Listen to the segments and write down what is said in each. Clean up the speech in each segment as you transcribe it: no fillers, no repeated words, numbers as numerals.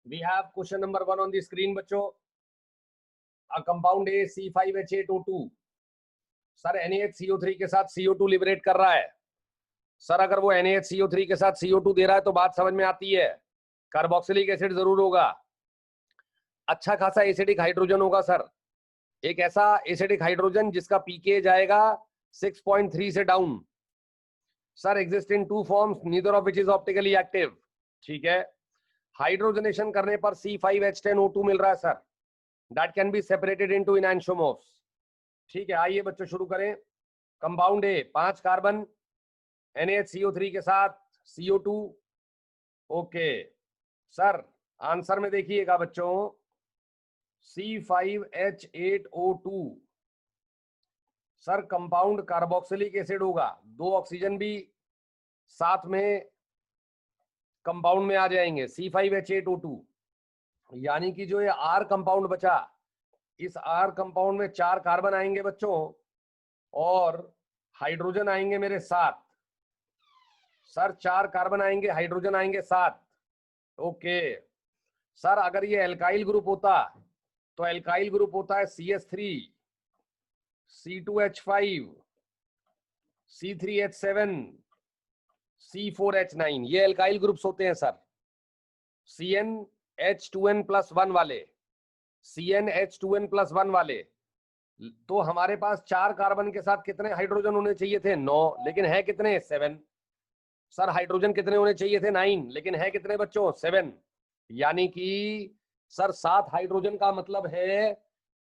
We have question number 1 on the screen बच्चों. A compound A C5H8O2 sir NaHCO3 के साथ CO2 liberate कर रहा है. सर अगर वो NaHCO3 के साथ CO2 दे रहा है तो बात समझ में आती है, कार्बोक्सिलिक एसिड जरूर होगा, अच्छा खासा एसिडिक हाइड्रोजन होगा सर. एक ऐसा एसिडिक हाइड्रोजन जिसका पीके जाएगा 6.3 से down. Sir exist in two forms neither of which is optically active. ठीक है. हाइड्रोजनेशन करने पर C5H10O2 मिल रहा है sir. That can be separated into enantiomorphs. ठीक है, आइए बच्चों शुरू करें. कंपाउंड ए 5 कार्बन NaHCO3 के साथ CO2. ओके सर, आंसर में देखिएगा बच्चों, C5H8O2 sir compound carboxylic acid होगा. 2 ऑक्सीजन भी साथ में कंपाउंड में आ जाएंगे C5H8O2. यानी कि जो ये R कंपाउंड बचा, इस R कंपाउंड में 4 कार्बन आएंगे बच्चों और हाइड्रोजन आएंगे मेरे 7. सर 4 कार्बन आएंगे, हाइड्रोजन आएंगे 7. ओके सर, अगर ये एल्काइल ग्रुप होता तो एल्काइल ग्रुप होता है CH3, C2H5, C3H7, C4H9. ये एल्काइल ग्रुप्स होते हैं सर. CnH2n+1 वाले, CnH2n+1 वाले. तो हमारे पास 4 कार्बन के साथ कितने हाइड्रोजन होने चाहिए थे? 9. लेकिन है कितने? 7. सर हाइड्रोजन कितने होने चाहिए थे? 9. लेकिन है कितने बच्चों? 7. यानी कि सर 7 हाइड्रोजन का मतलब है,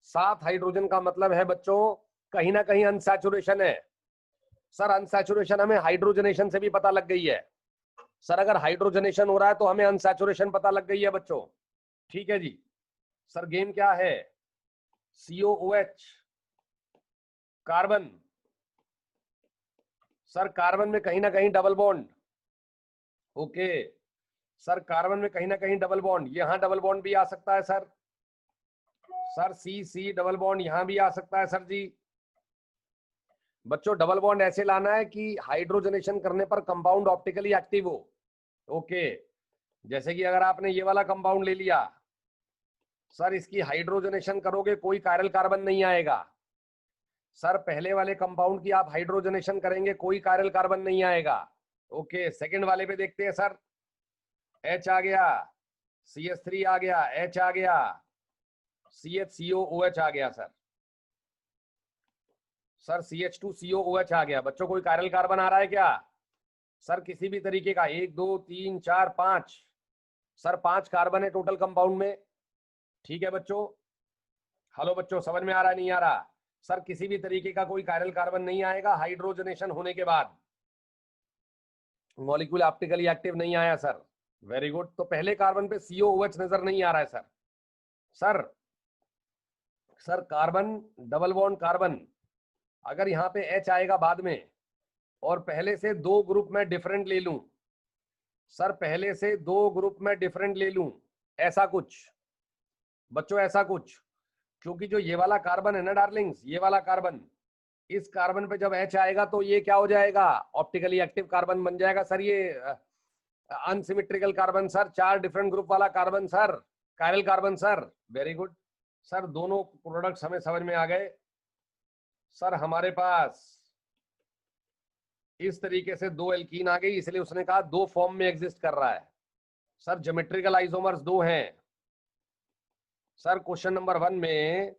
7 हाइड्रोजन का मतलब है बच्चों कहीं ना कहीं अनसैचुरेशन है. सर अनसैचुरेशन हमें हाइड्रोजनेशन से भी पता लग गई है. सर अगर हाइड्रोजनेशन हो रहा है तो हमें अनसैचुरेशन पता लग गई है बच्चों. ठीक है जी. सर गेम क्या है? COOH carbon. सर कार्बन में कहीं ना कहीं double bond. Okay sir, carbon में कहीं ना कहीं डबल बॉन्ड, यहां डबल बॉन्ड भी आ सकता है sir. Sir C double bond यहां भी आ सकता है सर जी. बच्चों डबल बॉन्ड ऐसे लाना है कि हाइड्रोजनेशन करने पर कंपाउंड ऑप्टिकली एक्टिव हो. ओके, जैसे कि अगर आपने ये वाला कंपाउंड ले लिया सर, इसकी हाइड्रोजनेशन करोगे कोई कायरल कार्बन नहीं आएगा. सर पहले वाले कंपाउंड की आप हाइड्रोजनेशन करेंगे कोई कायरल कार्बन नहीं आएगा. ओके, सेकंड वाले पे देखते हैं सर. H आ गया, CH3 आ गया, H आ गया, CHCOOH आ गया सर. सर CH2COOH आ गया. बच्चों कोई कायरल कार्बन आ रहा है क्या? सर किसी भी तरीके का. 1 2 3 4 5. सर 5 कार्बन है टोटल कंपाउंड में. ठीक है बच्चों. हेलो बच्चों, समझ में आ रहा है नहीं आ रहा? सर किसी भी तरीके का कोई कायरल कार्बन नहीं आएगा हाइड्रोजनेशन होने के बाद. मॉलिक्यूल ऑप्टिकली एक्टिव नहीं आया सर. Very good. तो पहले कार्बन पे COOH नजर नहीं आ रहा है sir. Sir sir carbon double bond carbon, अगर यहाँ पे H आएगा बाद में और पहले से 2 ग्रुप में डिफरेंट ले लूं, सर पहले से 2 ग्रुप में डिफरेंट ले लूं, ऐसा कुछ बच्चों, ऐसा कुछ. क्योंकि जो ये वाला कार्बन है ना डार्लिंग्स, ये वाला कार्बन, इस कार्बन पे जब H आएगा तो ये क्या हो जाएगा? ऑप्टिकली एक्टिव कार्बन बन जाएगा सर. ये unsymmetrical carbon sir, 4 different group वाला carbon sir, chiral carbon sir. Very good sir, दोनों प्रोडक्ट्स हमें समझ में आ गए. सर हमारे पास इस तरीके से 2 एल्कीन आ गई, इसलिए उसने कहा 2 फॉर्म में एग्जिस्ट कर रहा है. सर ज्योमेट्रिकल आइसोमर्स 2 हैं. सर क्वेश्चन नंबर 1 में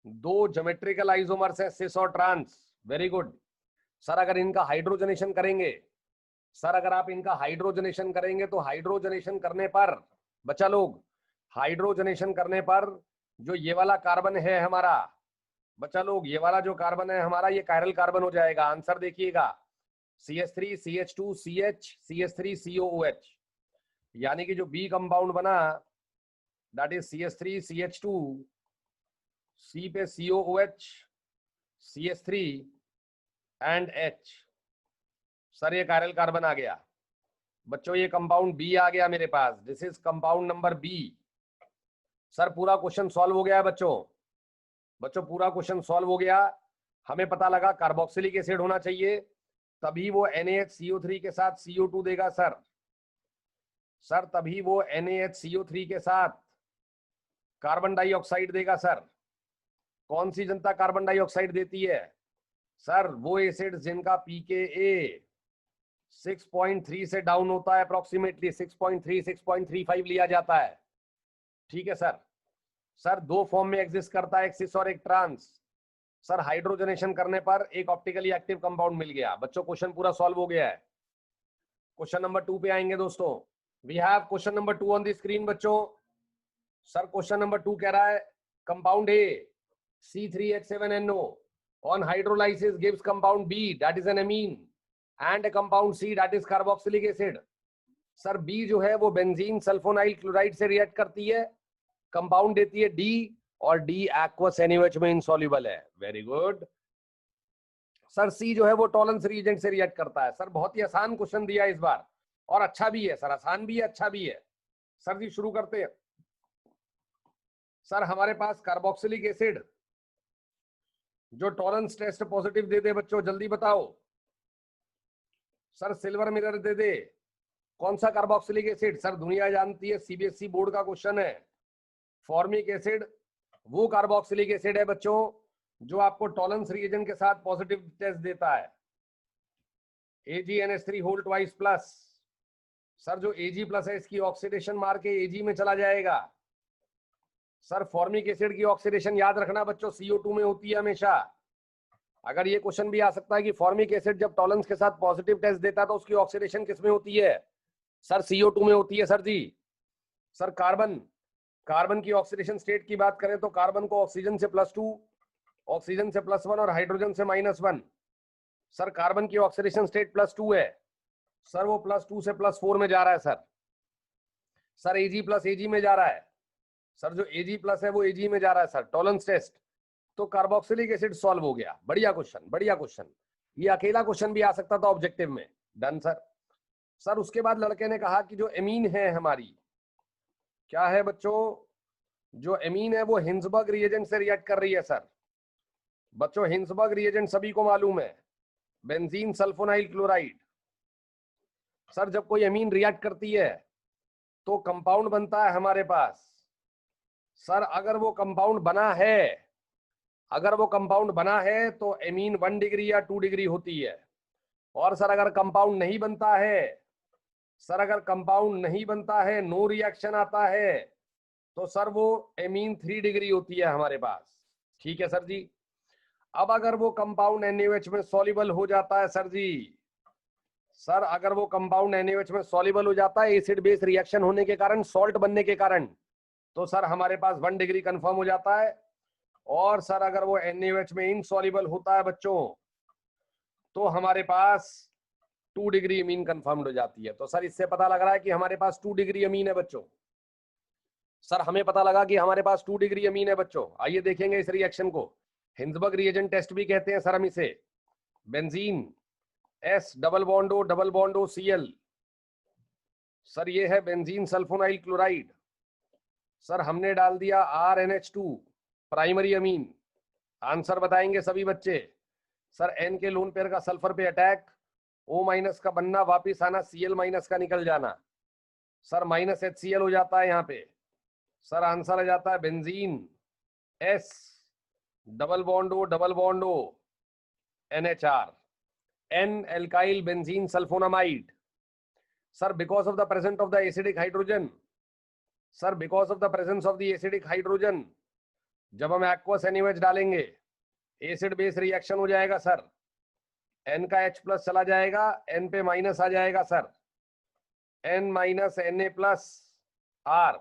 2 ज्योमेट्रिकल आइसोमर्स है, सिस और ट्रांस. Very good. सर अगर इनका हाइड्रोजनेशन करेंगे, सर अगर आप इनका हाइड्रोजनेशन करेंगे तो हाइड्रोजनेशन करने पर बच्चा लोग, हाइड्रोजनेशन करने पर जो ये वाला कार्बन है हमारा बच्चा लोग, ये वाला जो कार्बन है हमारा, ये कायरल कार्बन हो जाएगा. आंसर देखिएगा, CH3 CH2 CH CH3 COOH. यानी कि जो B कंपाउंड बना that is CH3 CH2, C पे COOH, CH3 एंड H. सर ये कायरल कार्बन आ गया. बच्चों ये कंपाउंड B आ गया मेरे पास. This is compound number B. Sir पूरा क्वेश्चन सॉल्व हो गया है बच्चों. बच्चों पूरा क्वेश्चन सॉल्व हो गया. हमें पता लगा कार्बोक्सिलिक एसिड होना चाहिए, तभी वो NaHCO3 के साथ CO2 देगा सर. सर तभी वो NaHCO3 के साथ कार्बन डाइऑक्साइड देगा सर। कौन सी जनता कार्बन डाइऑक्साइड देती है? सर वो एसिड जिनका pKa 6.3 से डाउन होता है, अप्रोक्सीमेटली 6.3 6.35 लिया जाता है। ठीक है सर। सर दो फॉर्म में एग्जिस्ट करता है, एक सिस और एक ट्रांस। सर हाइड्रोजनेशन करने पर एक ऑप्टिकली एक्टिव कंपाउंड मिल गया। बच्चों क्वेश्चन पूरा सॉल्व हो गया है। क्वेश्चन नंबर 2 पे आएंगे दोस्तों। We have question number 2 on the screen बच्चों। सर क्वेश्चन नंबर 2 कह रहा है compound A C3H7NO on hydrolysis gives compound B that is an amine and a compound C that is carboxylic acid. Sir B जो है वो benzene sulfonyl chloride से react करती है, कंपाउंड देती है D, और D एक्वस NaOH में इनसॉल्युबल है। Very good. सर C जो है वो टॉलरेंस रिएजेंट से रिएक्ट करता है। सर बहुत ही आसान क्वेश्चन दिया इस बार, और अच्छा भी है सर, आसान भी है अच्छा भी है। सर जी शुरू करते हैं। सर हमारे पास कार्बोक्सिलिक एसिड जो टॉलरेंस टेस्ट पॉजिटिव दे दे, बच्चों जल्दी बताओ। सर सिल्वर मिरर दे दे। कौन सा कार्बोक्सिलिक एसिड? सर दुनिया जानती है, CBSE बोर्ड का क्वेश्चन है। फॉर्मिक एसिड वो कार्बोक्सिलिक एसिड है बच्चों जो आपको टॉलरेंस रिएजेंट के साथ पॉजिटिव टेस्ट देता है। AgNH3 whole twice plus. Sir जो Ag+ है इसकी ऑक्सीडेशन मार के Ag में चला जाएगा। सर फॉर्मिक एसिड की ऑक्सीडेशन याद रखना बच्चों CO2 में होती है हमेशा। अगर ये क्वेश्चन भी आ सकता है कि फॉर्मिक एसिड जब टॉलरेंस के साथ पॉजिटिव टेस्ट देता है तो उसकी ऑक्सीडेशन किस में होती है? सर CO2 में होती है सर जी। सर कार्बन की ऑक्सीडेशन स्टेट की बात करें तो कार्बन को ऑक्सीजन से +2, ऑक्सीजन से +1 और हाइड्रोजन से -1। सर कार्बन की ऑक्सीडेशन स्टेट +2 है। सर वो +2 से +4 में जा रहा है सर। सर Ag+ Ag में जा रहा है। सर जो Ag+ है वो Ag में जा रहा है सर। टॉलरेंस टेस्ट तो कार्बोक्सिलिक एसिड सॉल्व हो गया। बढ़िया क्वेश्चन, बढ़िया क्वेश्चन। ये अकेला क्वेश्चन भी आ सकता था ऑब्जेक्टिव में। Done sir. सर उसके बाद लड़के ने कहा कि जो एमीन है हमारी, क्या है बच्चों? जो एमीन है वो हिंसबर्ग रिएजेंट से रिएक्ट कर रही है सर। बच्चों हिंसबर्ग रिएजेंट सभी को मालूम है, बेंजीन सल्फोनाइल क्लोराइड। सर जब कोई एमीन रिएक्ट करती है तो कंपाउंड बनता है हमारे पास। सर अगर वो कंपाउंड बना है तो एमीन 1 डिग्री या 2 डिग्री होती है। और सर अगर कंपाउंड नहीं बनता है, नो रिएक्शन आता है, तो सर वो एमीन 3 डिग्री होती है हमारे पास। ठीक है सर जी। अब अगर वो कंपाउंड NaOH में सॉल्युबल हो जाता है सर जी, सर अगर वो कंपाउंड NaOH में सॉल्युबल हो जाता है एसिड बेस रिएक्शन होने के कारण, सॉल्ट बनने के कारण, तो सर हमारे पास 1 डिग्री कंफर्म हो जाता है। और सर अगर वो NaOH में इनसॉल्युबल होता है बच्चों तो हमारे पास 2 डिग्री अमीन कंफर्म्ड हो जाती है। तो सर इससे पता लग रहा है कि हमारे पास 2 डिग्री अमीन है बच्चों। सर हमें पता लगा कि हमारे पास 2 डिग्री अमीन है बच्चों। आइए देखेंगे इस रिएक्शन को। हिंसबर्ग रिएजेंट टेस्ट भी कहते हैं सर हम इसे। Benzene S double bond O Cl। Sir ये है बेंजीन सल्फोनाइल क्लोराइड। सर हमने डाल दिया RNH2 प्राइमरी अमीन। आंसर बताएंगे सभी बच्चे। सर N के लोन पेयर का सल्फर पे अटैक, O- का बनना, वापिस आना, Cl- का निकल जाना। सर -HCl हो जाता है यहाँ पे। सर आंसर आ जाता है benzene S double bond O NHR N alkyl benzene sulfonamide. Sir, because of the presence of the acidic hydrogen. Sir, because of the presence of the acidic hydrogen, जब हम aqueous NaOH डालेंगे acid base reaction हो जाएगा sir. N का H+ चला जाएगा, N पे minus आ जाएगा sir. N - Na+R।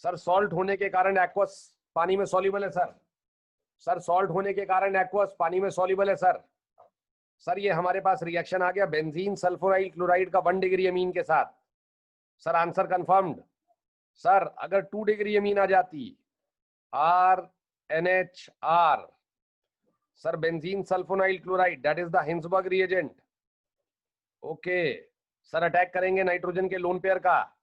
Sir salt होने के कारण एक्वस पानी में सॉल्युबल है सर। सर सॉल्ट होने के कारण एक्वस पानी में सॉल्युबल है सर। सर ये हमारे पास रिएक्शन आ गया बेंजीन सल्फोनाइल क्लोराइड का 1 डिग्री अमीन के साथ। Sir answer confirmed. सर अगर 2 डिग्री अमीन आ जाती RNHR, sir benzene sulfonyl chloride that is the Hinsberg reagent. Okay sir attack करेंगे नाइट्रोजन के लोन पेयर का।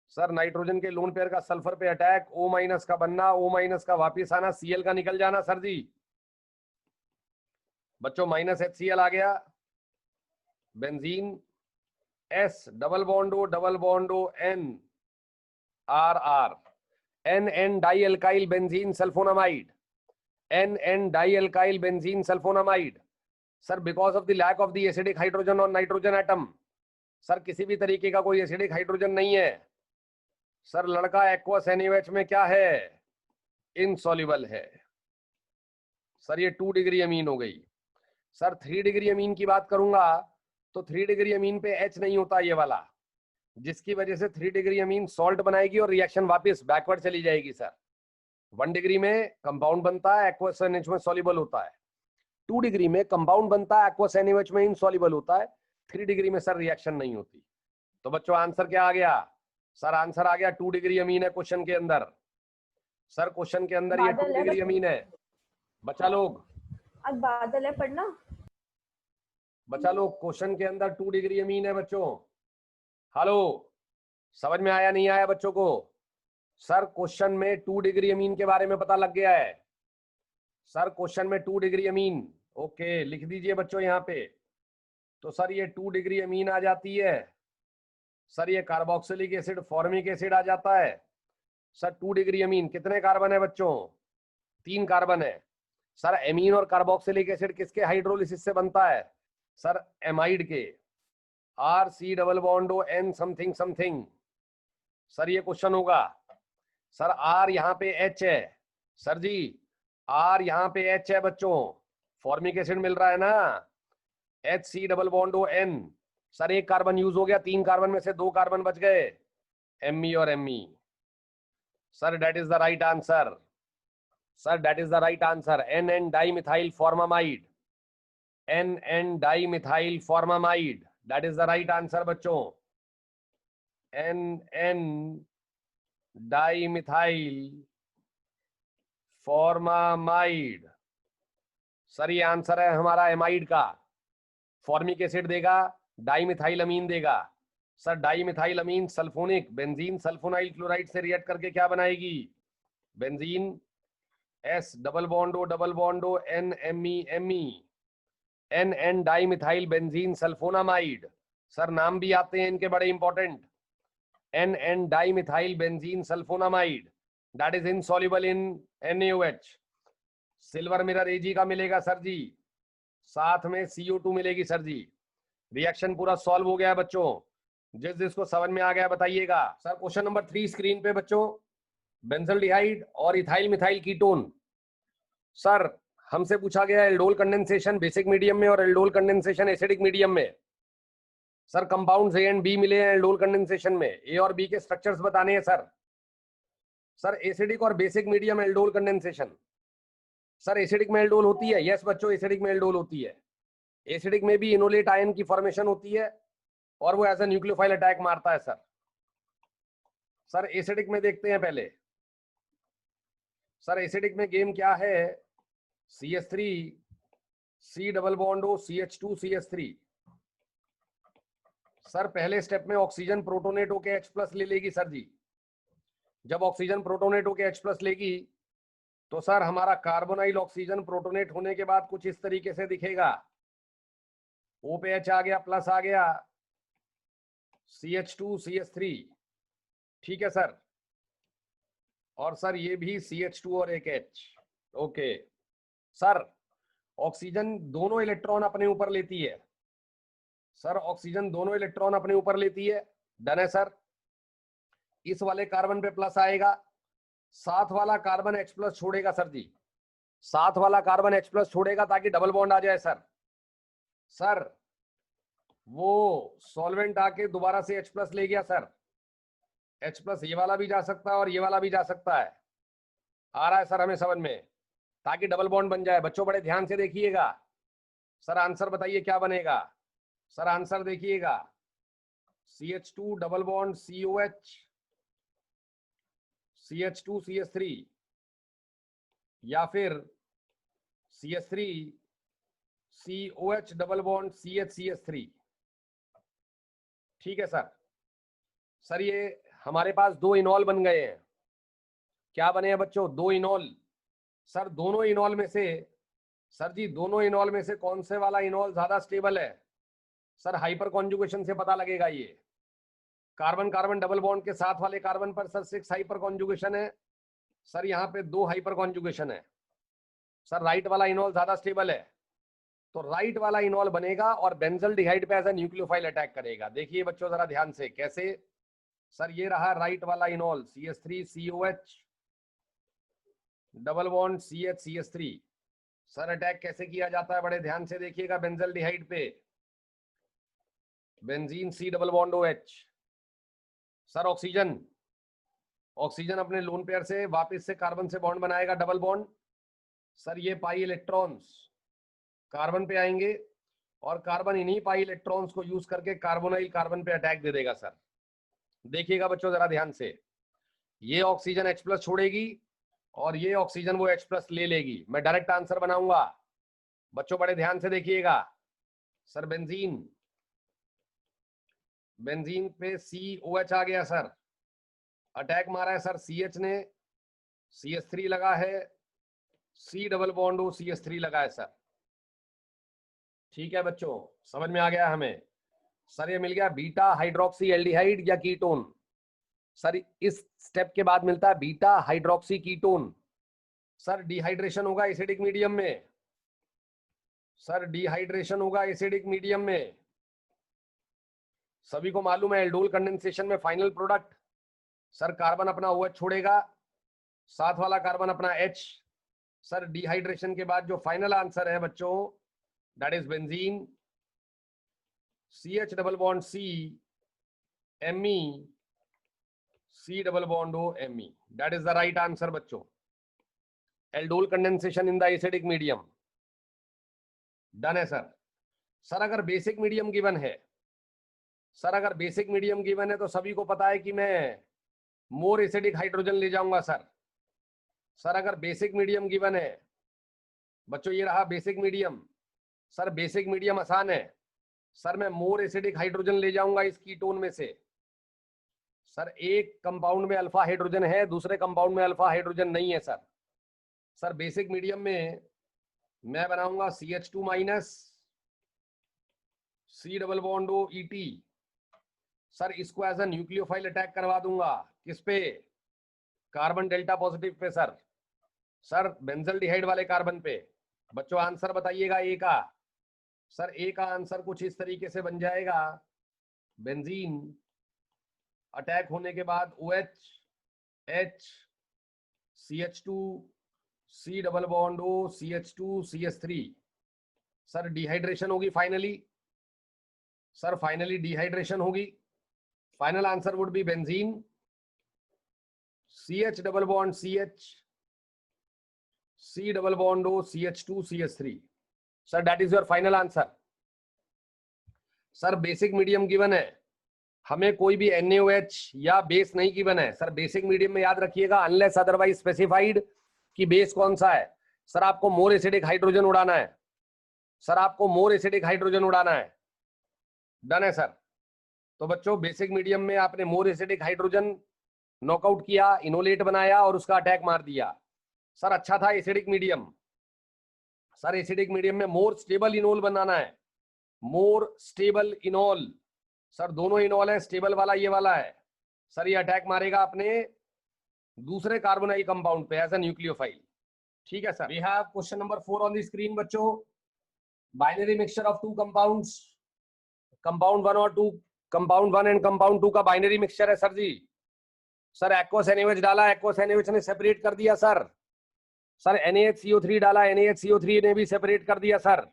सर नाइट्रोजन के लोन पेयर का सल्फर पे अटैक, O- का बनना, O- का वापिस आना, Cl का निकल जाना सर जी। बच्चों -HCl आ गया, benzene S double bond O N R N dialkyl benzene sulphonamide, N dialkyl benzene sulphonamide. Sir because of the lack of the acidic hydrogen और नाइट्रोजन एटम, सर किसी भी तरीके का कोई एसिडिक हाइड्रोजन नहीं है। सर लड़का एक्वस NaOH में क्या है, इनसॉल्युबल है। सर ये 2 डिग्री अमीन हो गई। सर 3 डिग्री अमीन की बात करूंगा तो 3 डिग्री अमीन पे H नहीं होता ये वाला, जिसकी वजह से 3 डिग्री अमीन सॉल्ट बनाएगी और रिएक्शन वापस बैकवर्ड चली जाएगी। सर 1 डिग्री में कंपाउंड बनता है, एक्वस NaOH में सॉल्युबल होता है। 2 डिग्री में कंपाउंड बनता है, एक्वस NaOH में इनसॉल्युबल होता है। 3 डिग्री में सर रिएक्शन नहीं होती। तो बच्चों आंसर क्या आ गया? सर आंसर आ गया 2 डिग्री अमीन है क्वेश्चन के अंदर। सर क्वेश्चन के अंदर ये 2 डिग्री अमीन है। बच्चा लोग आज बादल है, पढ़ना। बच्चा लोग क्वेश्चन के अंदर 2 डिग्री अमीन है बच्चों। हेलो, समझ में आया नहीं आया बच्चों को? सर क्वेश्चन में 2 डिग्री अमीन के बारे में पता लग गया है। सर क्वेश्चन में 2 डिग्री अमीन, ओके लिख दीजिए बच्चों यहाँ पे। तो सर ये 2 डिग्री अमीन आ जाती है। सर ये कार्बोक्सिलिक एसिड, फॉर्मिक एसिड आ जाता है। सर 2 डिग्री अमीन कितने कार्बन है बच्चों? 3 कार्बन है। सर एमीन और कार्बोक्सिलिक एसिड किसके हाइड्रोलिसिस से बनता है? सर एमाइड के, RC double bond O N something something. Sir ये क्वेश्चन होगा। सर R यहाँ पे H है। सर जी R यहाँ पे H है बच्चों, फॉर्मिक एसिड मिल रहा है ना, HC double bond O N। Sir 1 carbon use हो गया, 3 कार्बन में से 2 कार्बन बच गए, Me और Me। Sir that is the right answer. Sir that is the right answer. NN dimethyl formamide, NN dimethyl formamide, that is the right answer बच्चों। NN dimethyl formamide. Sir ये answer है हमारा amide का। Formic acid देगा, dimethyl amine देगा। Sir dimethyl amine sulfonic benzene sulfonyl chloride से react करके क्या बनाएगी? Benzene S double bond O N Me NN dimethyl benzene sulphonamide. Sir नाम भी आते हैं इनके बड़े important, NN dimethyl benzene sulfonamide, that is insoluble in NaOH। Silver mirror Ag का मिलेगा सर जी, साथ में CO2 मिलेगी सर जी। रिएक्शन पूरा सॉल्व हो गया है बच्चों। जिसको समझ में आ गया बताइएगा। सर क्वेश्चन नंबर 3 स्क्रीन पे बच्चों, बेंजल्डिहाइड और इथाइल मिथाइल कीटोन। सर हमसे पूछा गया एल्डोल कंडेंसेशन बेसिक मीडियम में और एल्डोल कंडेंसेशन एसिडिक मीडियम में। Sir compounds A and B मिले हैं एल्डोल कंडेंसेशन में, A और B के स्ट्रक्चर्स बताने हैं सर। सर एसिडिक और basic medium aldol condensation. Sir acidic में एल्डोल होती है, यस बच्चों एसिडिक में एल्डोल होती है। एसिडिक में भी इनोलेट आयन की फॉर्मेशन होती है और वो ऐसा न्यूक्लियोफाइल अटैक मारता है सर। सर एसिडिक में देखते हैं पहले। सर एसिडिक में गेम क्या है? CH3 C double bond O CH2 CH3। Sir पहले स्टेप में ऑक्सीजन प्रोटोनेट होके H+ ले लेगी सर जी। जब ऑक्सीजन प्रोटोनेट होके H+ लेगी तो सर हमारा कार्बोनाइल ऑक्सीजन प्रोटोनेट होने के बाद कुछ इस तरीके से दिखेगा। O पे H आ गया, प्लस आ गया, CH2 CH3, ठीक है सर। और सर ये भी CH2 और एक H, ओके। सर ऑक्सीजन दोनों इलेक्ट्रॉन अपने ऊपर लेती है। सर ऑक्सीजन दोनों इलेक्ट्रॉन अपने ऊपर लेती है, डन है सर। इस वाले कार्बन पे प्लस आएगा, साथ वाला कार्बन H+ छोड़ेगा सर जी। साथ वाला कार्बन H+ छोड़ेगा ताकि डबल बॉन्ड आ जाए सर। सर वो सॉल्वेंट आके दोबारा से H+ ले गया सर। H+ ये वाला भी जा सकता है और ये वाला भी जा सकता है। आ रहा है सर हमें समझ में, ताकि डबल बॉन्ड बन जाए। बच्चों बड़े ध्यान से देखिएगा। सर आंसर बताइए क्या बनेगा? सर आंसर देखिएगा, CH2 double bond COH CH2 CH3 या फिर CH3 COH double bond CH3। ठीक है सर। सर ये हमारे पास 2 इनॉल बन गए हैं। क्या बने हैं बच्चों? 2 इनॉल। सर दोनों इनॉल में से, सर जी दोनों इनॉल में से कौन से वाला इनॉल ज्यादा स्टेबल है? सर हाइपर कॉन्जुगेशन से पता लगेगा ये। कार्बन कार्बन डबल बॉन्ड के साथ वाले कार्बन पर सर 6 हाइपर कॉन्जुगेशन है सर, यहाँ पे 2 हाइपर कॉन्जुगेशन है सर। राइट वाला इनॉल ज्यादा स्टेबल है, तो राइट वाला इनॉल बनेगा और बेंजल्डिहाइड पे एज अ न्यूक्लियोफाइल अटैक करेगा। देखिए बच्चों जरा ध्यान से कैसे। सर ये रहा राइट वाला इनॉल CH3COH double bond CH sir attack कैसे किया जाता है, बड़े ध्यान से देखिएगा। बेंजल्डिहाइड पे benzene C double bond OH। Sir oxygen oxygen अपने लोन पेयर से वापस से कार्बन से बॉन्ड बनाएगा डबल बॉन्ड। सर ये पाई इलेक्ट्रॉन्स कार्बन पे आएंगे और कार्बन इन्हीं पाई इलेक्ट्रॉन्स को यूज करके कार्बोनाइल कार्बन पे अटैक दे देगा सर। देखिएगा बच्चों जरा ध्यान से, ये ऑक्सीजन H+ छोड़ेगी और ये ऑक्सीजन वो H+ ले लेगी। मैं डायरेक्ट आंसर बनाऊंगा बच्चों, बड़े ध्यान से देखिएगा। सर बेंजीन पे COH आ गया सर, अटैक मारा है सर CH ने, CH3 लगा है, C double bond O CH3 लगा है सर। ठीक है बच्चों, समझ में आ गया हमें। सर ये मिल गया बीटा हाइड्रोक्सी एल्डिहाइड या कीटोन। सर इस स्टेप के बाद मिलता है beta hydroxy ketone. Sir dehydration होगा एसिडिक मीडियम में, सर डिहाइड्रेशन होगा एसिडिक मीडियम में। सभी को मालूम है एल्डोल कंडेंसेशन में फाइनल प्रोडक्ट, सर कार्बन अपना OH छोड़ेगा, साथ वाला कार्बन अपना H। सर डिहाइड्रेशन के बाद जो फाइनल आंसर है बच्चों, that is benzene CH double bond C Me C double bond O Me। That is the right answer बच्चों। Aldol condensation in the acidic medium. Done है sir. Sir अगर basic medium given है, sir अगर basic medium given है तो सभी को पता है कि मैं मोर एसिडिक हाइड्रोजन ले जाऊंगा सर। सर अगर बेसिक मीडियम गिवन है बच्चों, ये रहा basic medium. Sir basic medium आसान है सर, मैं मोर एसिडिक हाइड्रोजन ले जाऊंगा इस कीटोन में से। सर एक कंपाउंड में अल्फा हाइड्रोजन है, दूसरे कंपाउंड में अल्फा हाइड्रोजन नहीं है सर। सर बेसिक मीडियम में मैं बनाऊंगा CH2- C double bond O ET। Sir इसको एज अ न्यूक्लियोफाइल अटैक करवा दूंगा, किस पे, carbon delta positive pay sir. Sir benzaldehyde वाले कार्बन पे। बच्चों आंसर बताइएगा ए का। सर ए का आंसर कुछ इस तरीके से बन जाएगा, बेंजीन अटैक होने के बाद OH H CH2 C double bond O CH2 CH3। Sir dehydration होगी फाइनली, सर फाइनली डिहाइड्रेशन होगी। Final answer would be benzene CH double bond CH C double bond O CH2 CH3। Sir that is your final answer. Sir basic medium given है, हमें कोई भी NaOH या base नहीं given है sir. Basic medium में याद रखिएगा अनलेस अदरवाइज स्पेसिफाइड कि बेस कौन सा है। सर आपको मोर एसिडिक हाइड्रोजन उड़ाना है, सर आपको मोर एसिडिक हाइड्रोजन उड़ाना है। डन है सर। तो बच्चों बेसिक मीडियम में आपने मोर एसिडिक हाइड्रोजन नॉकआउट किया, इनोलेट बनाया और उसका अटैक मार दिया। सर अच्छा था acidic medium. Sir acidic medium में मोर स्टेबल इनोल बनाना है, मोर स्टेबल इनोल। सर दोनों इनोल है, स्टेबल वाला ये वाला है। सर ये अटैक मारेगा अपने दूसरे कार्बोनाइल कंपाउंड पे एज अ न्यूक्लियोफाइल। ठीक है sir. We have question number 4 on the screen बच्चों। Binary mixture of two compounds, compound 1 और 2, कंपाउंड 1 एंड कंपाउंड 2 का बाइनरी मिक्सचर है सर जी। सर एक्वस NaOH डाला, एक्वस NaOH ने सेपरेट कर दिया सर। सर NaHCO3 डाला, NaHCO3 ने भी सेपरेट कर दिया सर।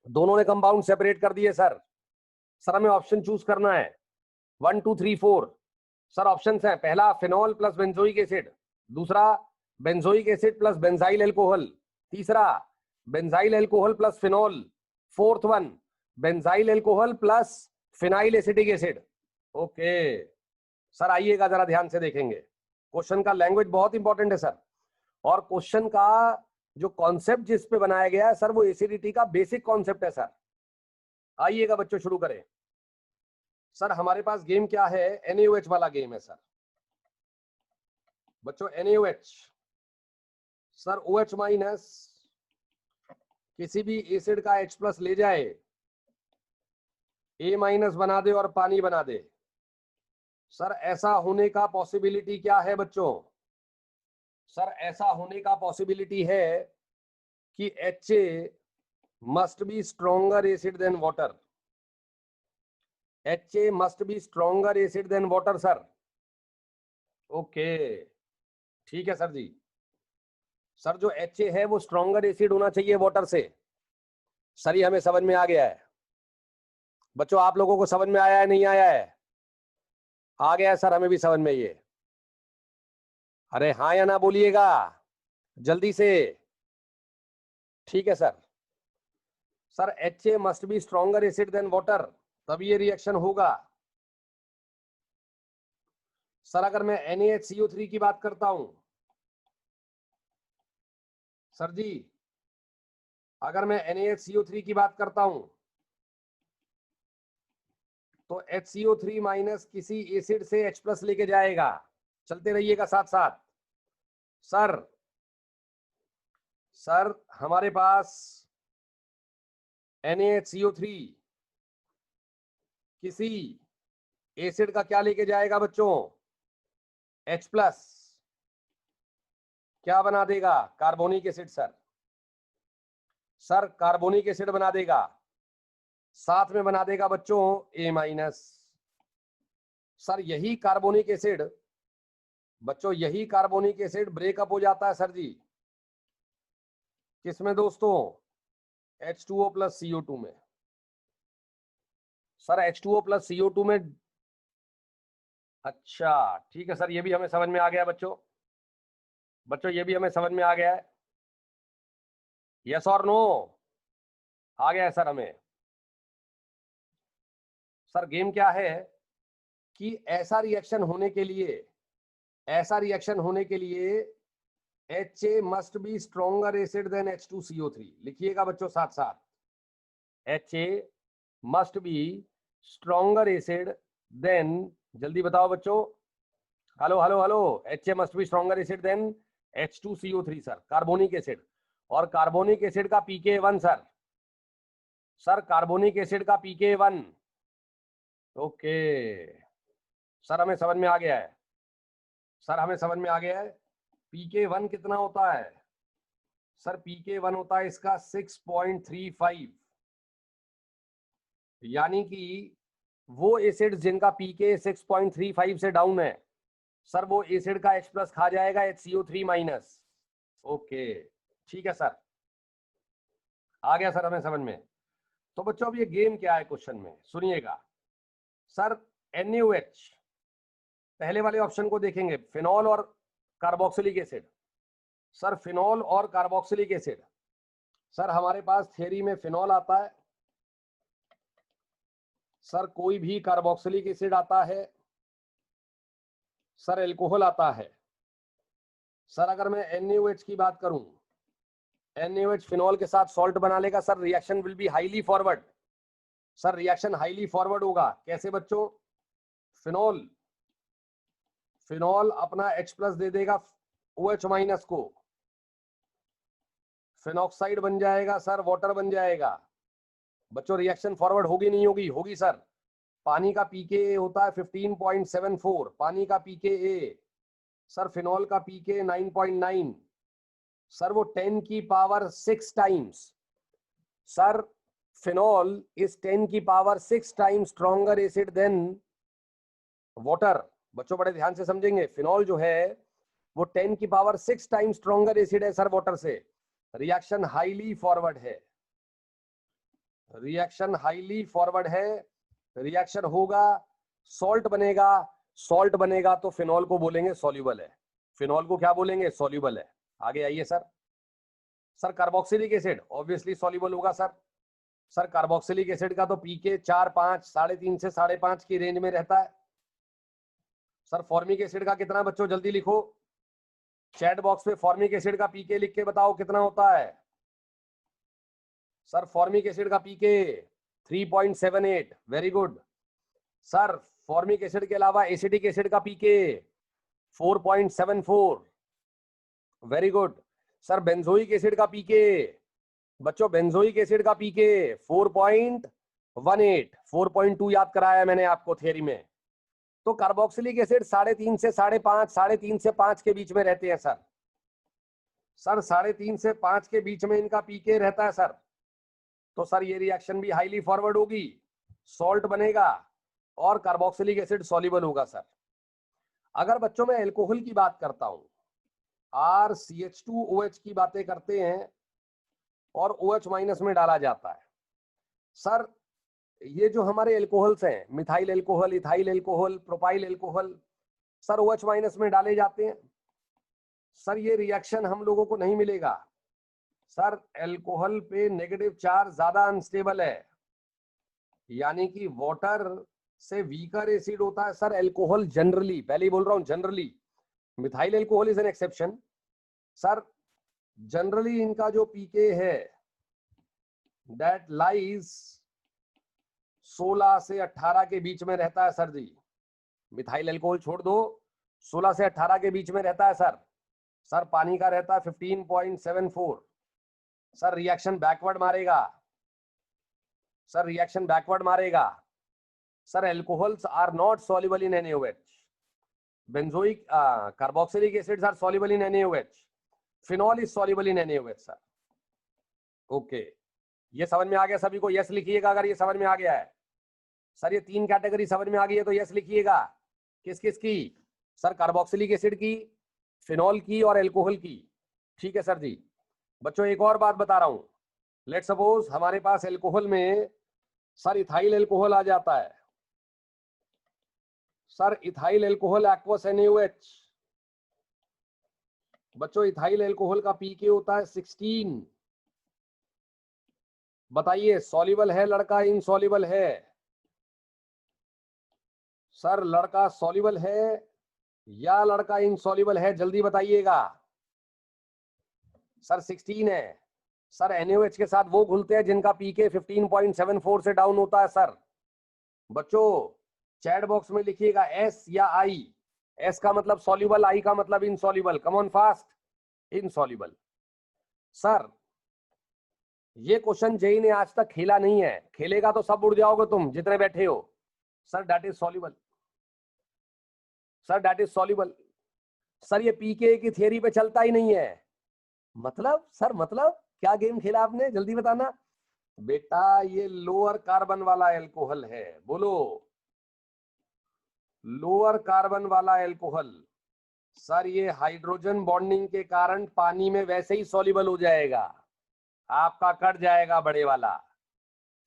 दोनों ने कंपाउंड सेपरेट कर दिए सर। सर हमें ऑप्शन चूज करना है 1 2 3 4। सर ऑप्शंस हैं, पहला फिनॉल प्लस बेंजोइक एसिड, दूसरा benzoic acid plus benzyl alcohol, तीसरा benzyl alcohol plus phenol, fourth one benzyl alcohol plus phenyl acetic acid. Okay sir आइएगा जरा ध्यान से देखेंगे। क्वेश्चन का लैंग्वेज बहुत इंपॉर्टेंट है सर, और क्वेश्चन का जो कॉन्सेप्ट जिस पे बनाया गया है सर वो एसिडिटी का बेसिक कॉन्सेप्ट है सर। आइएगा बच्चों शुरू करें। सर हमारे पास गेम क्या है, NaOH वाला गेम है सर। बच्चों NaOH, सर OH माइनस किसी भी एसिड का H+ ले जाए A- बना दे और पानी बना दे। सर ऐसा होने का पॉसिबिलिटी क्या है बच्चों? सर ऐसा होने का पॉसिबिलिटी है कि HA must be stronger acid than water. HA must be stronger acid than water sir. Okay, ठीक है सर जी। सर जो HA है वो स्ट्रॉन्गर एसिड होना चाहिए वाटर से। सर ये हमें समझ में आ गया है। बच्चों आप लोगों को समझ में आया है नहीं आया है? आ गया है सर, हमें भी समझ में ये। अरे हाँ या ना बोलिएगा जल्दी से। ठीक है sir. Sir HA must be stronger acid than water, तब ये रिएक्शन होगा। सर अगर मैं NaHCO3 की बात करता हूं सर जी, अगर मैं NaHCO3 की बात करता हूं तो HCO3 माइनस किसी एसिड से H+ लेके जाएगा। चलते रहिएगा साथ साथ। सर हमारे पास NaHCO3 किसी एसिड का क्या लेके जाएगा बच्चों? H+। क्या बना देगा? Carbonic acid sir. Sir carbonic acid बना देगा, साथ में बना देगा बच्चों A-। सर यही कार्बोनिक एसिड बच्चों, यही कार्बोनिक एसिड ब्रेकअप हो जाता है सर जी। किसमें दोस्तों? H2O + CO2 में। सर H2O + CO2 में। अच्छा ठीक है सर, ये भी हमें समझ में आ गया बच्चों। बच्चों ये भी हमें समझ में आ गया है। यस और नो? आ गया है सर हमें। सर गेम क्या है कि ऐसा रिएक्शन होने के लिए, ऐसा रिएक्शन होने के लिए HA must be stronger acid than H2CO3। लिखिएगा बच्चों साथ साथ, HA must be stronger acid than, जल्दी बताओ बच्चों। Hello hello hello. HA must be stronger acid than H2CO3 sir, carbonic acid. और कार्बोनिक एसिड का pKa1 sir. Sir carbonic acid का pKa1। ओके सर, हमें समझ में आ गया है। सर हमें समझ में आ गया है। pK1 कितना होता है? सर pK1 होता है इसका 6.35। यानी कि वो एसिड जिनका pK 6.35 से डाउन है सर, वो एसिड का H+ खा जाएगा HCO3-। ओके ठीक है सर, आ गया सर हमें समझ में। तो बच्चों अब ये गेम क्या है क्वेश्चन में सुनिएगा। सर NaOH, पहले वाले ऑप्शन को देखेंगे, फिनॉल और कार्बोक्सिलिक एसिड। सर फिनॉल और कार्बोक्सिलिक एसिड, सर हमारे पास थियरी में फिनॉल आता है सर, कोई भी कार्बोक्सिलिक एसिड आता है सर, एल्कोहल आता है सर। अगर मैं NaOH की बात करूं, NaOH फिनॉल के साथ सॉल्ट बना लेगा sir, reaction will be highly forward. Sir reaction highly forward होगा, कैसे बच्चों? फिनॉल, फिनॉल अपना H+ दे देगा OH- को, फिनॉक्साइड बन जाएगा सर, वाटर बन जाएगा। बच्चों रिएक्शन फॉरवर्ड होगी नहीं होगी? होगी सर। पानी का pKa होता है 15.74, पानी का pKa। सर फिनॉल का pKa 9.9। सर वो 10 की power 6 times. Sir phenol is 10 की power 6 times stronger acid than water. बच्चों बड़े ध्यान से समझेंगे, फिनॉल जो है वो 10 की पावर 6 टाइम्स स्ट्रॉन्गर एसिड है सर वाटर से। रिएक्शन हाईली फॉरवर्ड है, रिएक्शन हाईली फॉरवर्ड है। रिएक्शन होगा, सॉल्ट बनेगा, सॉल्ट बनेगा तो फिनॉल को बोलेंगे सॉल्युबल है, फिनॉल को क्या बोलेंगे? सॉल्युबल है। आगे आइए sir. Sir carboxylic acid obviously soluble होगा सर। सर कार्बोक्सिलिक एसिड का तो pK 4, 5, 3.5 से 5.5 की रेंज में रहता है। सर फॉर्मिक एसिड का कितना बच्चों? जल्दी लिखो चैट बॉक्स में, फॉर्मिक एसिड का pK लिख के बताओ कितना होता है। सर फॉर्मिक एसिड का pK 3.78। Very good sir. Formic acid के अलावा एसिटिक एसिड का pK 4.74। Very good sir. Benzoic acid का pK, बच्चों बेंजोइक एसिड का pK 18 4.2 याद कराया मैंने आपको थियरी में। तो कार्बोक्सिलिक एसिड 3.5 से 5.5, 3.5 से 5 के बीच में रहते हैं सर। सर 3.5 से 5 के बीच में इनका पीके रहता है सर। तो सर ये रिएक्शन भी हाईली फॉरवर्ड होगी, सॉल्ट बनेगा और कार्बोक्सिलिक एसिड सॉल्युबल होगा सर। अगर बच्चों में एल्कोहल की बात करता हूं, RCH2OH की बातें करते हैं और OH माइनस में डाला जाता है सर। ये जो हमारे एल्कोहल्स हैं, methyl alcohol, ethyl alcohol, propyl alcohol, sir OH minus में डाले जाते हैं सर। ये रिएक्शन हम लोगों को नहीं मिलेगा सर। एल्कोहल पे नेगेटिव चार्ज ज्यादा अनस्टेबल है, यानी कि वाटर से वीकर एसिड होता है सर एल्कोहल जनरली। पहले ही बोल रहा हूं generally, methyl alcohol is an exception sir. Generally इनका जो पीके है दैट लाइज 16 से 18 के बीच में रहता है सर जी। मिथाइल एल्कोहल छोड़ दो, 16 से 18 के बीच में रहता है सर। सर पानी का रहता है 15.74 सर। रिएक्शन बैकवर्ड मारेगा सर, रिएक्शन बैकवर्ड मारेगा sir. Alcohols are not soluble in NaOH। Benzoic carboxylic acids are soluble in NaOH। Phenol is soluble in NaOH sir. Okay, ये समझ में आ गया सभी को? यस लिखिएगा अगर ये समझ में आ गया है सर। ये 3 कैटेगरी समझ में आ गई है तो यस लिखिएगा। किस किस की सर? कार्बोक्सिलिक एसिड की, फिनॉल की और एल्कोहल की। ठीक है सर जी। बच्चों एक और बात बता रहा हूं, लेट सपोज हमारे पास एल्कोहल में सर इथाइल एल्कोहल आ जाता है sir. Ethyl alcohol aqueous NaOH। बच्चों इथाइल एल्कोहल का पीके होता है 16। बताइए सॉल्युबल है लड़का इनसॉल्युबल है? सर लड़का सॉल्युबल है या लड़का इनसॉल्युबल है? जल्दी बताइएगा सर। 16 है सर। NaOH के साथ वो घुलते हैं जिनका पीके 15.74 से डाउन होता है सर। बच्चों चैट बॉक्स में लिखिएगा S या I। S का मतलब सॉल्युबल, I का मतलब insoluble. Come on fast. Insoluble sir. ये क्वेश्चन जेई ने आज तक खेला नहीं है, खेलेगा तो सब उड़ जाओगे तुम जितने बैठे हो sir. That is soluble sir, that is soluble sir. ये पीके की थियरी पे चलता ही नहीं है। मतलब सर, मतलब क्या गेम खेला आपने? जल्दी बताना बेटा। ये लोअर कार्बन वाला एल्कोहल है। बोलो, लोअर कार्बन वाला एल्कोहल सर। ये हाइड्रोजन बॉन्डिंग के कारण पानी में वैसे ही सॉल्युबल हो जाएगा, आपका कट जाएगा बड़े वाला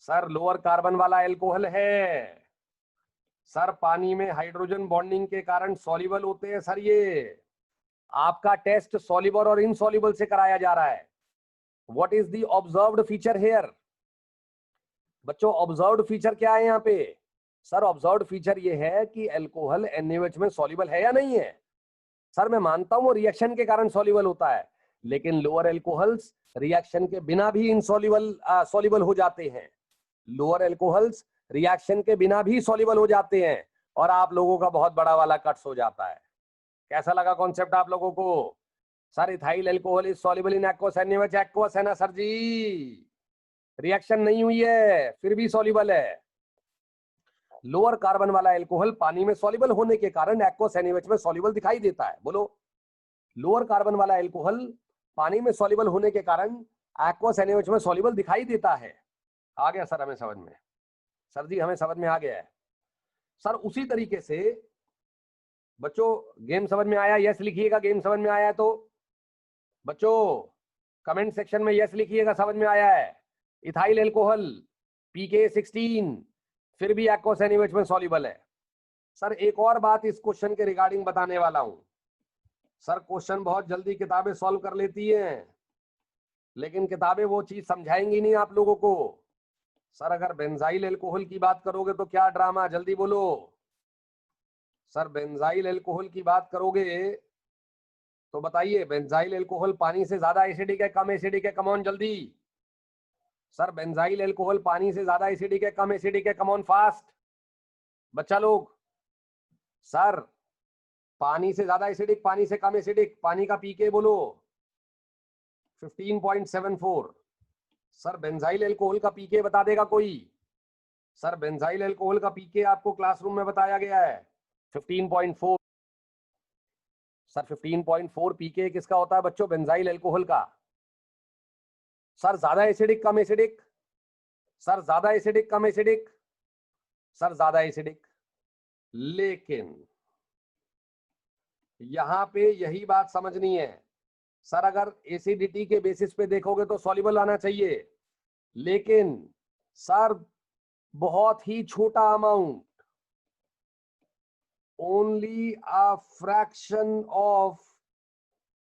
सर। लोअर कार्बन वाला एल्कोहल है सर। पानी में हाइड्रोजन बॉन्डिंग के कारण सॉल्युबल होते हैं सर। ये आपका टेस्ट सॉल्युबल और इनसॉल्युबल से कराया जा रहा है। What is the observed feature here? बच्चों ऑब्जर्व्ड फीचर क्या है यहाँ पे? सर ऑब्जर्व्ड फीचर ये है कि एल्कोहल NaOH में सॉल्युबल है या नहीं है। सर मैं मानता हूं वो रिएक्शन के कारण सॉल्युबल होता है, लेकिन लोअर एल्कोहल्स रिएक्शन के बिना भी इनसॉल्युबल सॉल्युबल हो जाते हैं। लोअर एल्कोहल्स रिएक्शन के बिना भी सॉल्युबल हो जाते हैं और आप लोगों का बहुत बड़ा वाला कट्स हो जाता है। कैसा लगा कॉन्सेप्ट आप लोगों को? Sir ethyl alcohol is soluble in aqueous NaOH। Aqueous है ना सर जी, रिएक्शन नहीं हुई है फिर भी सॉल्युबल है। लोअर कार्बन वाला एल्कोहल पानी में सॉल्युबल होने के कारण एक्वस NaOH में सॉल्युबल दिखाई देता है। बोलो, लोअर कार्बन वाला एल्कोहल पानी में सॉल्युबल होने के कारण एक्वस NaOH में सॉल्युबल दिखाई देता है। आ गया सर हमें समझ में? सर जी हमें समझ में आ गया है सर। उसी तरीके से बच्चों गेम समझ में आया? यस लिखिएगा गेम समझ में आया है तो। बच्चों कमेंट सेक्शन में यस लिखिएगा समझ में आया है। इथाइल एल्कोहल पीके 16 फिर भी एक्वस NaOH में सॉल्युबल है सर। एक और बात इस क्वेश्चन के रिगार्डिंग बताने वाला हूं सर। क्वेश्चन बहुत जल्दी किताबें सॉल्व कर लेती हैं, लेकिन किताबें वो चीज समझाएंगी नहीं आप लोगों को सर। अगर बेंजाइल एल्कोहल की बात करोगे तो क्या ड्रामा? जल्दी बोलो सर। बेंजाइल एल्कोहल की बात करोगे तो बताइए, बेंजाइल एल्कोहल पानी से ज्यादा एसिडिक है कम एसिडिक है? कम ऑन जल्दी सर। बेंजाइल एल्कोहल पानी से ज्यादा एसिडिक है कम एसिडिक है? कम ऑन फास्ट बच्चा लोग। सर पानी से ज्यादा एसिडिक, पानी से कम एसिडिक, पानी का पीके बोलो 15.74 सर। बेंजाइल एल्कोहल का पीके बता देगा कोई? सर बेंजाइल अल्कोहल का पीके आपको क्लासरूम में बताया गया है 15.4। सर 15.4 पीके किसका होता है बच्चों? बेंजाइल अल्कोहल का। सर ज्यादा एसिडिक कम एसिडिक? सर ज्यादा एसिडिक कम एसिडिक? सर ज्यादा एसिडिक। लेकिन यहां पे यही बात समझनी है सर, अगर एसिडिटी के बेसिस पे देखोगे तो सॉल्युबल आना चाहिए, लेकिन सर बहुत ही छोटा amount, only a fraction of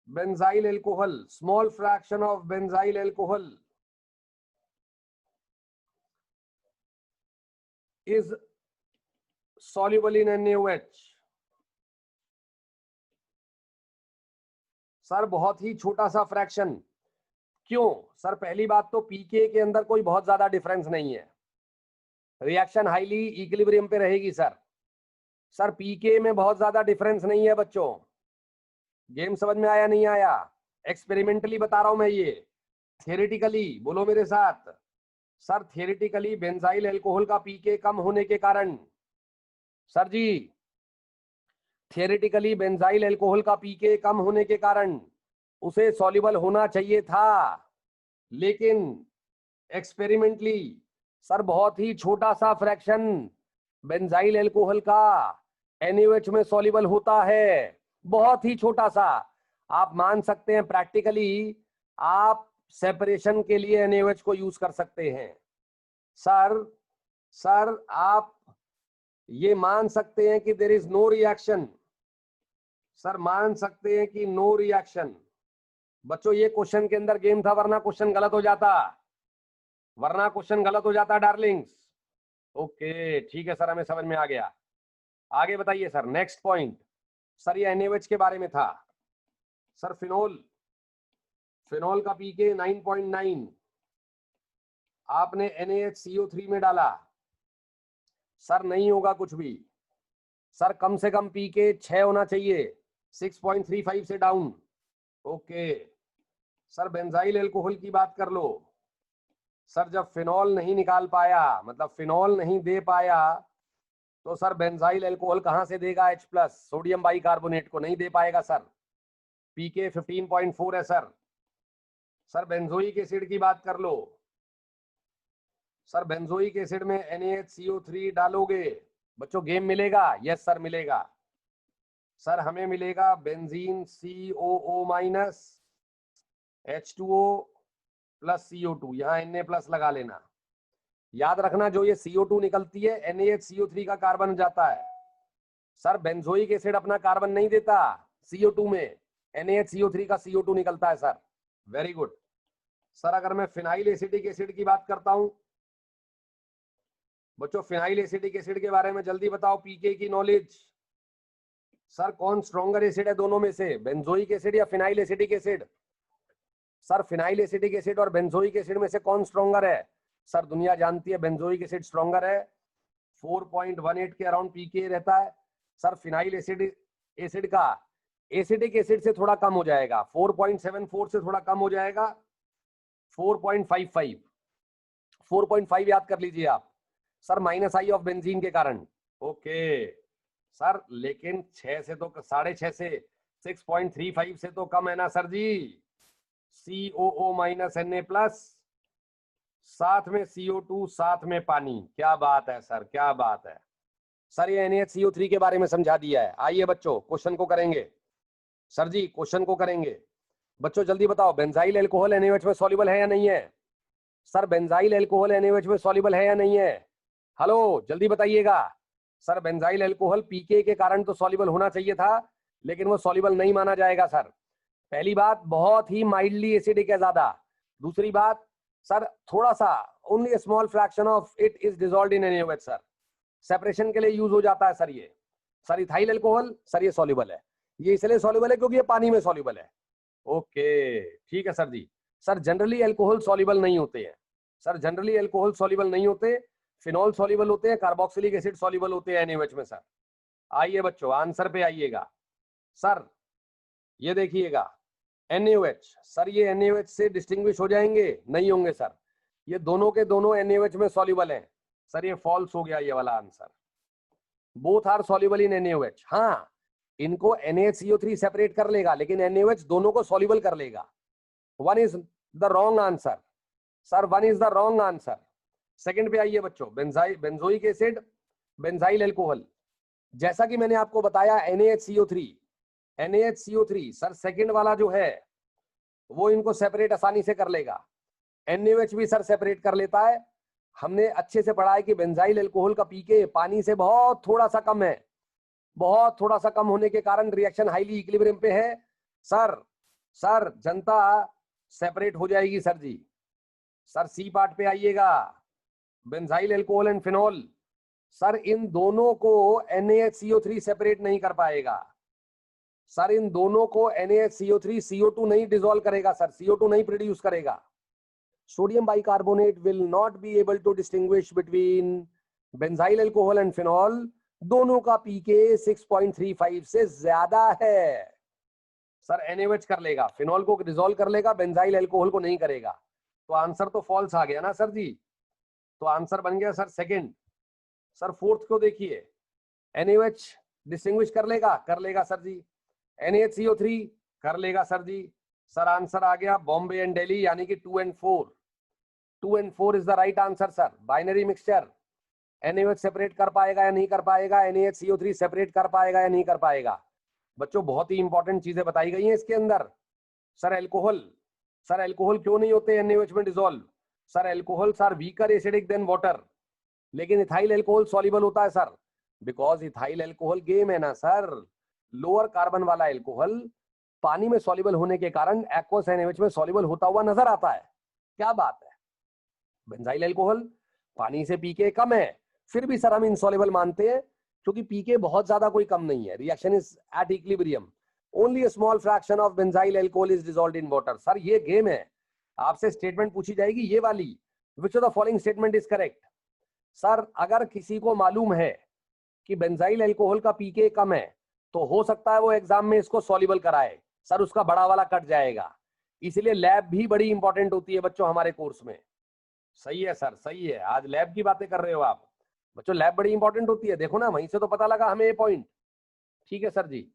benzyl alcohol, small fraction of benzyl alcohol is soluble in NaOH। Sir बहुत ही छोटा सा फ्रैक्शन। क्यों सर? पहली बात तो पीके के अंदर कोई बहुत ज्यादा डिफरेंस नहीं है, रिएक्शन हाईली इक्विलिब्रियम पे रहेगी सर। सर पीके में बहुत ज्यादा डिफरेंस नहीं है बच्चों। गेम समझ में आया नहीं आया? एक्सपेरिमेंटली बता रहा हूं मैं ये, थियोरेटिकली बोलो मेरे साथ। सर थियोरेटिकली बेंजाइल अल्कोहल का पीके कम होने के कारण, सर जी थियोरेटिकली बेंजाइल अल्कोहल का पीके कम होने के कारण उसे सॉल्युबल होना चाहिए था, लेकिन एक्सपेरिमेंटली सर बहुत ही छोटा सा फ्रैक्शन बेंजाइल अल्कोहल का NaOH में सॉल्युबल होता है, बहुत ही छोटा सा। आप मान सकते हैं प्रैक्टिकली आप सेपरेशन के लिए NaOH को यूज कर सकते हैं। सर आप ये मान सकते हैं कि there is no reaction. Sir मान सकते हैं कि नो रिएक्शन। बच्चों ये क्वेश्चन के अंदर गेम था, वरना क्वेश्चन गलत हो जाता, वरना क्वेश्चन गलत हो जाता डार्लिंग्स। ओके ठीक है सर, हमें समझ में आ गया। आगे बताइए सर, नेक्स्ट पॉइंट। सर ये NaOH के बारे में था। सर फिनोल का पीके 9.9, आपने NaHCO3 में डाला, सर नहीं होगा कुछ भी। सर कम से कम पीके 6 होना चाहिए, 6.35 से down. Okay sir benzyl alcohol की बात कर लो। सर जब फिनॉल नहीं निकाल पाया, मतलब फिनॉल नहीं दे पाया, तो सर बेंजाइल अल्कोहल कहां से देगा H+? सोडियम बाइकार्बोनेट को नहीं दे पाएगा सर। पीके 15.4 है सर। सर बेंजोइक एसिड की बात कर लो। सर बेंजोइक एसिड में NaHCO3 डालोगे, बच्चों गेम मिलेगा? यस सर मिलेगा। सर हमें मिलेगा benzene COO- H2O plus CO2, यहाँ Na+ लगा लेना। याद रखना जो ये CO2 निकलती है NaHCO3 का कार्बन जाता है। सर बेंजोइक एसिड अपना कार्बन नहीं देता CO2 में, NaHCO3 का CO2 निकलता है सर। Very good. सर अगर मैं फिनाइल एसिडिक एसिड की बात करता हूं बच्चों, फिनाइल एसिडिक एसिड के बारे में जल्दी बताओ, पीके की नॉलेज। सर कौन स्ट्रॉन्गर एसिड है दोनों में से, बेंजोइक एसिड या phenyl acidic acid? Sir phenyl acidic acid और बेंजोइक एसिड में से कौन स्ट्रॉन्गर है? सर दुनिया जानती है बेंजोइक एसिड स्ट्रॉन्गर है, 4.18 के अराउंड पीके रहता है। सर फिनाइल एसिड का एसिडिक एसिड से थोड़ा कम हो जाएगा, 4.74 से थोड़ा कम हो जाएगा, 4.55। 4.5 याद कर लीजिए आप सर, -I ऑफ बेंजीन के कारण। ओके सर लेकिन 6 से तो 6.5 से 6.35 से तो कम है ना सर जी। COO- Na+, साथ में CO2, साथ में पानी। क्या बात है सर, क्या बात है सर। ये NaHCO3 के बारे में समझा दिया है। आइए बच्चों क्वेश्चन को करेंगे। सर जी क्वेश्चन को करेंगे। बच्चों जल्दी बताओ, बेंजाइल अल्कोहल NaOH में सॉल्युबल है या नहीं है? सर बेंजाइल अल्कोहल NaOH में सॉल्युबल है या नहीं है? हेलो जल्दी बताइएगा। सर बेंजाइल अल्कोहल पीके के कारण तो सॉल्युबल होना चाहिए था, लेकिन वो सॉल्युबल नहीं माना जाएगा सर। पहली बात बहुत ही माइल्डली एसिडिक है ज्यादा। दूसरी बात सर थोड़ा सा, only small fraction of it is dissolved in NaOH sir. Separation के लिए यूज हो जाता है सर ये। सर इथाइल अल्कोहल सर ये सॉल्युबल है, ये इसलिए सॉल्युबल है क्योंकि ये पानी में सॉल्युबल है। ओके ठीक है सर जी। सर जनरली अल्कोहल सॉल्युबल नहीं होते हैं, सर जनरली अल्कोहल सॉल्युबल नहीं होते, फिनॉल सॉल्युबल होते हैं, कार्बोक्सिलिक एसिड सॉल्युबल होते हैं NaOH में सर। आइए बच्चों आंसर पे आइएगा। सर ये देखिएगा NaOH, सर ये NaOH से डिस्टिंग्विश हो जाएंगे? नहीं होंगे सर, ये दोनों के दोनों NaOH में सॉल्युबल हैं। सर ये फॉल्स हो गया ये वाला answer. Both are soluble in NaOH। हाँ, इनको NaHCO3 सेपरेट कर लेगा, लेकिन NaOH दोनों को सॉल्युबल कर लेगा। One is the wrong answer sir, one is the wrong answer. Second पे आइए बच्चों, बेंजोइक एसिड, बेंजाइल अल्कोहल। जैसा कि मैंने आपको बताया NaHCO3 सर सेकंड वाला जो है वो इनको सेपरेट आसानी से कर लेगा। NaOH भी सर सेपरेट कर लेता है। हमने अच्छे से पढ़ा है कि बेंजाइल अल्कोहल का पीके पानी से बहुत थोड़ा सा कम है, बहुत थोड़ा सा कम होने के कारण रिएक्शन हाईली इक्विलिब्रियम पे है। सर जनता सेपरेट हो जाएगी सर जी। सर सी पार्ट पे आइएगा, benzyl alcohol and phenol. Sir इन दोनों को NaHCO3 सेपरेट नहीं कर पाएगा। सर इन दोनों को NaHCO3 CO2 नहीं डिसॉल्व करेगा सर, CO2 नहीं प्रोड्यूस करेगा। Sodium bicarbonate will not be able to distinguish between benzyl alcohol and phenol. दोनों का पीके 6.35 से ज्यादा है। सर NaOH कर लेगा, फिनॉल को डिसॉल्व कर लेगा, बेंजाइल अल्कोहल को नहीं करेगा। तो आंसर तो फॉल्स आ गया ना सर जी। तो आंसर बन गया सर सेकंड। सर फोर्थ को देखिए, NaOH डिस्टिंग्विश कर लेगा सर जी। NaHCO3 कर लेगा सर जी। सर आंसर आ गया बॉम्बे एंड दिल्ली, यानी कि 2 and 4। 2 and 4 is the right answer sir. Binary mixture, NaOH separate कर पाएगा या नहीं कर पाएगा, NaHCO3 सेपरेट कर पाएगा या नहीं कर पाएगा। बच्चों बहुत ही इंपॉर्टेंट चीजें बताई गई हैं इसके अंदर। सर एल्कोहल क्यों नहीं होते NaOH में dissolve? Sir alcohols are weaker acidic than water, लेकिन इथाइल एल्कोहल सॉल्युबल होता है sir, because ethyl alcohol game है ना सर। लोअर कार्बन वाला एल्कोहल पानी में सॉल्युबल होने के कारण एक्वस NaOH में सॉल्युबल होता हुआ नजर आता है। क्या बात है। बेंजाइल अल्कोहल पानी से पीके कम है, फिर भी सर हम इनसॉल्युबल मानते हैं क्योंकि पीके बहुत ज्यादा कोई कम नहीं है। Reaction is at equilibrium, only a small fraction of benzyl alcohol is dissolved in water. Sir ये गेम है, आपसे स्टेटमेंट पूछी जाएगी ये वाली, which of the following statement is correct. Sir अगर किसी को मालूम है कि बेंजाइल अल्कोहल का पीके कम है तो हो सकता है वो एग्जाम में इसको सॉल्युबल कराए, सर उसका बड़ा वाला कट जाएगा। इसलिए लैब भी बड़ी इंपॉर्टेंट होती है बच्चों हमारे कोर्स में। सही है सर, सही है, आज लैब की बातें कर रहे हो आप बच्चों। लैब बड़ी इंपॉर्टेंट होती है, देखो ना वहीं से तो पता लगा हमें ये पॉइंट। ठीक है सर जी।